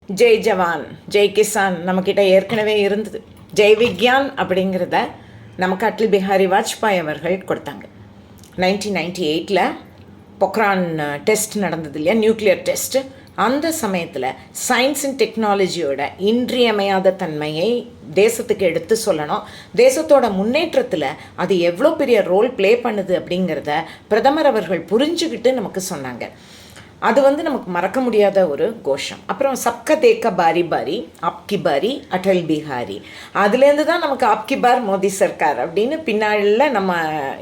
ஜெய் ஜவான் ஜெய் கிசான் நம்மக்கிட்ட ஏற்கனவே இருந்தது. ஜெய் விக்யான் அப்படிங்கிறத நமக்கு அடல் பிஹாரி வாஜ்பாய் அவர்கள் கொடுத்தாங்க. 1998 பொக்ரான் டெஸ்ட் நடந்தது இல்லையா, நியூக்ளியர் டெஸ்ட்டு. அந்த சமயத்தில் சயின்ஸ் அண்ட் டெக்னாலஜியோட இன்றியமையாத தன்மையை தேசத்துக்கு எடுத்து சொல்லணும். தேசத்தோட முன்னேற்றத்தில் அது எவ்வளோ பெரிய ரோல் ப்ளே பண்ணுது அப்படிங்கிறத பிரதமர் அவர்கள் புரிஞ்சுக்கிட்டு நமக்கு சொன்னாங்க. அது நமக்கு மறக்க முடியாத ஒரு கோஷம். அப்புறம் சப்க தேக்க பாரி பாரி ஆப்கி பாரி அடல் பிஹாரி, அதுலேருந்து தான் நமக்கு ஆப்கி பார் மோடி சர்க்கார் அப்படின்னு பின்னாளில் நம்ம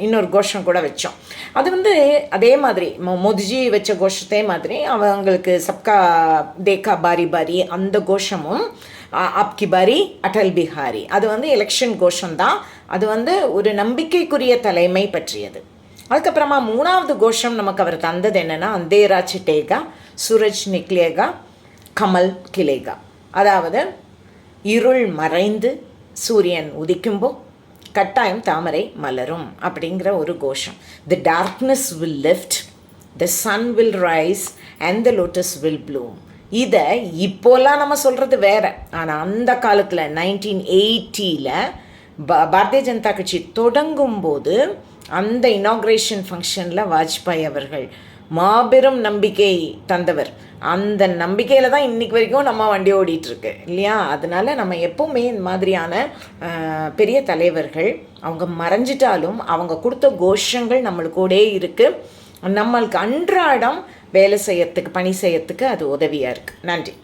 இன்னொரு கோஷம் கூட வச்சோம். அது அதே மாதிரி மோதிஜி வச்ச கோஷத்தே மாதிரி அவங்களுக்கு சப்கா தேக்கா பாரி பாரி அந்த கோஷமும் ஆப்கி பாரி அடல் பிஹாரி அது எலெக்ஷன் கோஷம்தான். அது ஒரு நம்பிக்கைக்குரிய தலைமை பற்றியது. அதுக்கப்புறமா மூணாவது கோஷம் நமக்கு அவர் தந்தது என்னென்னா, அந்தேரா சிட்டேகா சூரஜ் நிக்லேகா கமல் கிலேகா, அதாவது இருள் மறைந்து சூரியன் உதிக்கும்போ கட்டாயம் தாமரை மலரும் அப்படிங்கிற ஒரு கோஷம். The darkness will lift, the sun will rise and the lotus will bloom. இதை இப்போல்லாம் நம்ம சொல்கிறது வேறு. ஆனால் அந்த காலத்தில் 1980 பாரதிய ஜனதா கட்சி தொடங்கும்போது அந்த இனாக்ரேஷன் ஃபங்க்ஷனில் வாஜ்பாய் அவர்கள் மாபெரும் நம்பிக்கை தந்தவர். அந்த நம்பிக்கையில் தான் இன்றைக்கி வரைக்கும் நம்ம வண்டி ஓடிட்டுருக்கு இல்லையா. அதனால் நம்ம எப்போவுமே இந்த மாதிரியான பெரிய தலைவர்கள் அவங்க மறைஞ்சிட்டாலும் அவங்க கொடுத்த கோஷங்கள் நம்மளுக்கூடே இருக்குது. நம்மளுக்கு அன்றாடம் வேலை செய்யறதுக்கு, பணி செய்யறதுக்கு அது உதவியாக இருக்குது. நன்றி.